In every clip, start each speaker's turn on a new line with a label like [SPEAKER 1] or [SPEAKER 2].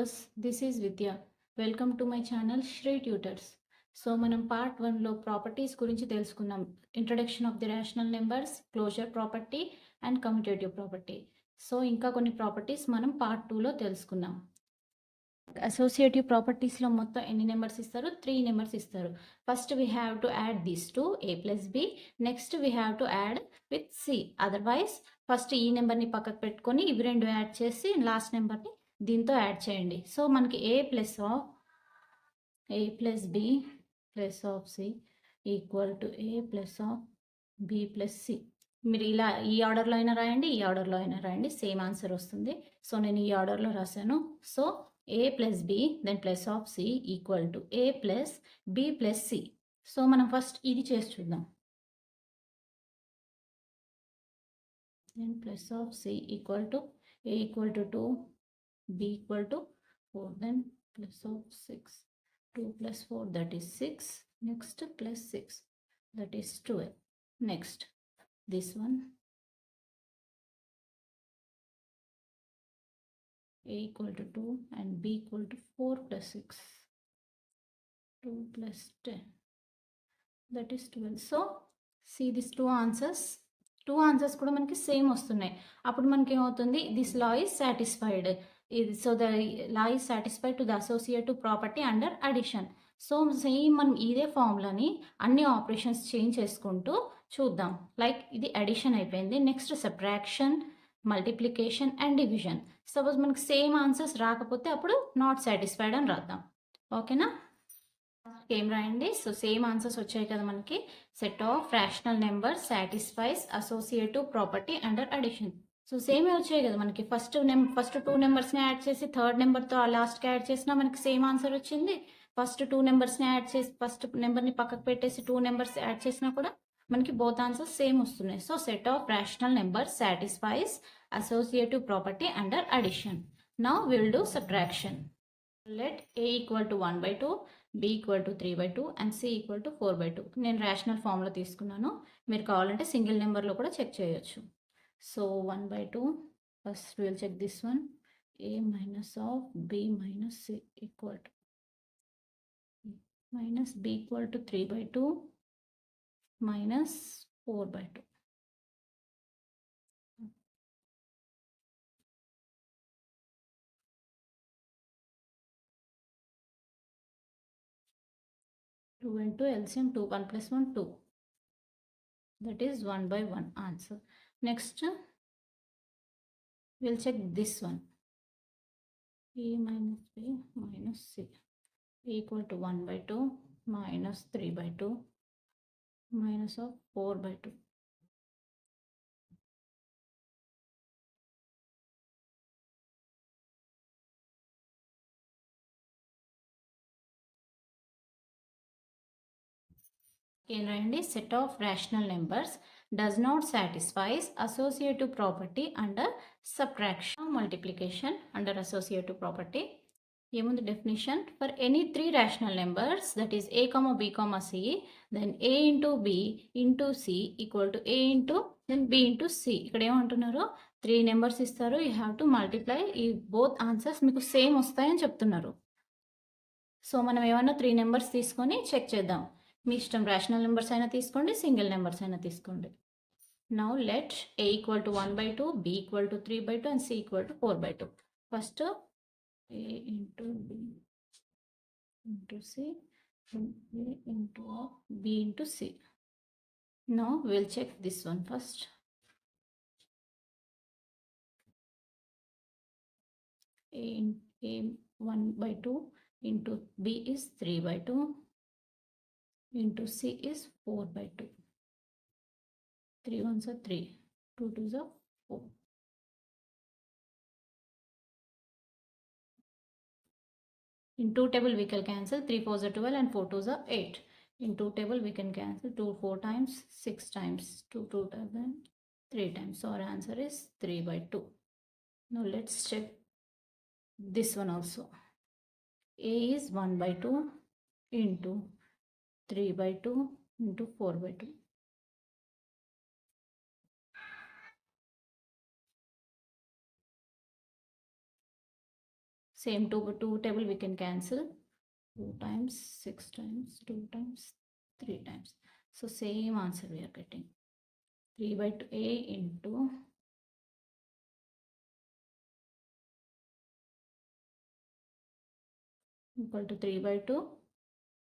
[SPEAKER 1] viewers, this is Vidya. Welcome to my channel Shri Tutors. So మనం part 1లో properties గురించి తెలుసుకున్నాం. Introduction of the rational numbers, closure property and commutative property. So ఇంకా కొన్ని properties మనం part 2లో తెలుసుకున్నాం. అసోసియేటివ్ ప్రాపర్టీస్లో మొత్తం ఎన్ని నెంబర్స్ ఇస్తారు? 3 నెంబర్స్ ఇస్తారు. First we have to add this to a plus B. Next we have to add with C. Otherwise first ఈ నెంబర్ని పక్కకు పెట్టుకొని ఇవి రెండు యాడ్ చేసి లాస్ట్ నెంబర్ని దీంతో యాడ్ చేయండి. సో మనకి a plus B plus of C equal to a plus of B plus C. మీరు ఇలా ఈ ఆర్డర్లో అయినా రాయండి, ఈ ఆర్డర్లో అయినా రాయండి, సేమ్ ఆన్సర్ వస్తుంది. సో నేను ఈ ఆర్డర్లో రాశాను. So a plus b then plus of c equal to a plus b plus c. So మనం ఫస్ట్ ఇది చేసి చూద్దాం. then plus of c equal to a equal to 2, b equal to 4, then plus of 6, 2 plus 4 that is 6, next plus 6 that is 12, next this one a equal to 2 and b equal to 4 plus 6, 2 plus 10 that is 12. So see these two answers కూడా మనకి same వస్తున్నాయి. అప్పుడు మనకి ఏమవుతుంది? This law is satisfied. So the law is satisfied to the associative property under addition. So same మనం ఇదే ఫార్ములాని అన్ని operations change చేసుకుంటూ చూద్దాం. లైక్ ఇది అడిషన్ అయిపోయింది, next subtraction, multiplication and division. Suppose మనకి సేమ్ ఆన్సర్స్ రాకపోతే అప్పుడు నాట్ సాటిస్ఫైడ్ అని రాద్దాం. ఓకేనా? ఏం రాయండి? సో సేమ్ ఆన్సర్స్ వచ్చాయి కదా మనకి. Set of rational number satisfies associative property under addition. So సేమే వచ్చాయి కదా మనకి. ఫస్ట్ 2 నెంబర్స్ని యాడ్ చేసి థర్డ్ నెంబర్తో ఆ లాస్ట్కి యాడ్ చేసినా మనకి సేమ్ ఆన్సర్ వచ్చింది. ఫస్ట్ 2 నెంబర్స్ని యాడ్ చేసి ఫస్ట్ నెంబర్ని పక్కకు పెట్టేసి 2 నెంబర్స్ యాడ్ చేసినా కూడా మనకి బోత్ ఆన్సర్స్ సేమ్ వస్తున్నాయి. So set of rational number satisfies associative property under addition. Now will do subtraction. Let a equal to 1/2, b equal to 3/2 and c equal to 4/2. నేను rational ఫామ్లో తీసుకున్నాను, మీరు కావాలంటే single నెంబర్లో కూడా చెక్ చేయొచ్చు. So 1/2, first will check this one, a minus of b minus c equal to minus b equal to 3/2 minus 4/2. Two into LCM 2, 1 plus 1 2. That is 1/1 answer. Next we'll check this one, a minus b minus c equal to 1/2 minus 3/2 minus of 4/2. ఏంటండి? Set of rational numbers does not satisfies associative property under subtraction, multiplication under associative property. ఏముంది definition? For any 3 rational numbers that is a, b, c, then a into b into c equal to a into then b into c. ఇక్కడ ఏమంటున్నారు? 3 numbers ఇస్తారు, you have to multiply. ఈ both answers మీకు same వస్తాయని చెప్తున్నారు. So మనం ఏమన్నా 3 numbers తీసుకొని చెక్ చేద్దాం. మీ ఇష్టం, రేషనల్ నెంబర్స్ అయినా తీసుకోండి, సింగిల్ నెంబర్స్ అయినా తీసుకోండి. Now let a equal to 1/2, b equal to 3/2 and c equal to 4/2. First a into b into c and a into b into c. Now we'll check this one first. a 1/2 into b is 3/2 into c is 4/2. 3 ones are 3, 2 twos are 4. In 2 table we can cancel 3 4s are 12 and 4 2s are 8. In 2 table we can cancel 2 4 times, 6 times, 2 2 times, 3 times. So our answer is 3/2. Now let's check this one also. A is 1/2 into 3/2 into 4/2. Same 2 table we can cancel. 2 times 6 times 2 times 3 times. So same answer we are getting. 3 by 2 a into equal to 3 by 2.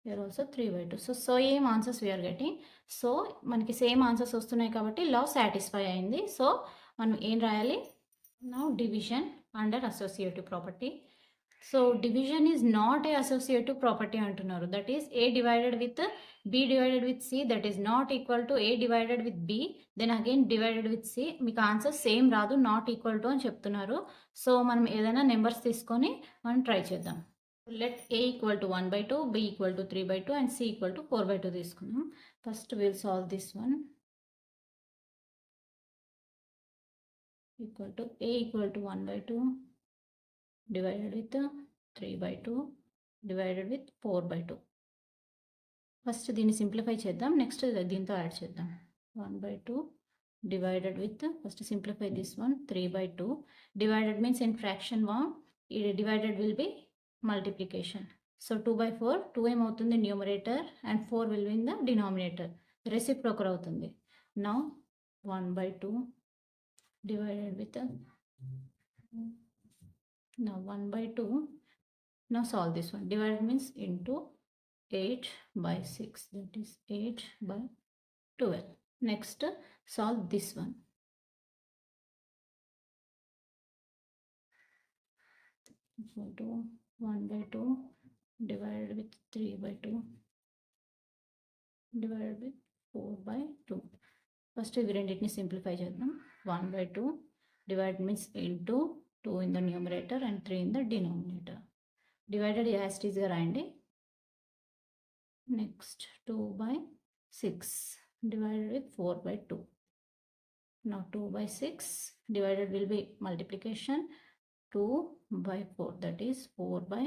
[SPEAKER 1] Here also 3 by 2. So same answers we are getting. So మనకి same answers వస్తున్నాయి కాబట్టి లా satisfy అయింది. So మనం ఏం రాయాలి? Now division under associative property. So division is not a associative property అంటున్నారు. That is a divided with b divided with c, that is not equal to a divided with b, then again divided with c. మీకు answer same రాదు, not equal to అని చెప్తున్నారు. So మనం ఏదైనా numbers తీసుకొని మనం try చేద్దాం. Let a equal to 1 by 2, b equal to 3 by 2 and c equal to 4 by 2 తీసుకుందాం. First we'll solve this one. Equal to a equal to 1 by 2 divided with 3 by 2 divided with 4 by 2. First దీన్ని simplify చేద్దాం, next దీంతో add చేద్దాం. 1 by 2 divided with, first simplify this one, 3 by 2. Divided means in fraction form, divided will be multiplication. So 2 by 4, 2 ఏమవుతుంది numerator and 4 will be in the denominator. Reciprocal అవుతుంది. Now 1 by 2 divided with now 1 by 2. Now solve this one. Divided means into 8 by 6, that is 8 by 12. Next solve this one. Equal to 1 by 2 divided with 3 by 2 divided with 4 by 2. First ఇవి రెండింటిని simplify చేద్దాం. 1 by 2 divided means into 2 in the numerator and 3 in the denominator. Divided as it is రాయండి. Next 2 by 6 divided with 4 by 2. Now 2 by 6 divided will be multiplication, 2 by 4, that is 4 by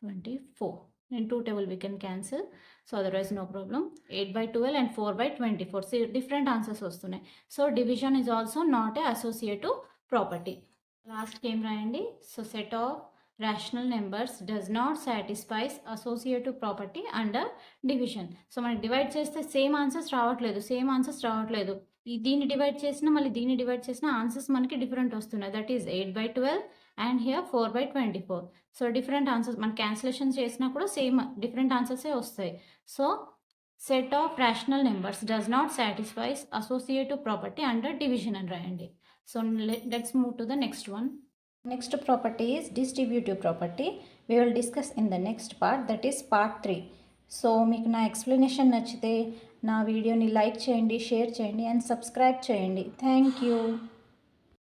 [SPEAKER 1] 24. In 2 table we can cancel, so otherwise no problem. 8 by 12 and 4 by 24. See different answers వస్తున్నాయి. So division is also not a associative property. Last game రాయండి. So set of rational numbers does not satisfies associative property under division. So మనకి divide చేస్తే same answers రావట్లేదు. దీన్ని divide చేసినా మళ్ళీ దీన్ని divide చేసినా ఆన్సర్స్ మనకి డిఫరెంట్ వస్తున్నాయి. That is 8 by 12 and here 4 by 24. So different answers మన క్యాన్సిలేషన్ చేసినా కూడా సేమ్ డిఫరెంట్ ఆన్సర్సే వస్తాయి. So set of rational numbers does not satisfies associative property under division అని రాయండి. So let's move to the next one. Next property is distributive property. We will discuss in the next part, that is part 3. So మీకు నా explanation నచ్చితే నా వీడియోని like చేయండి, share చేయండి and subscribe చేయండి. Thank you.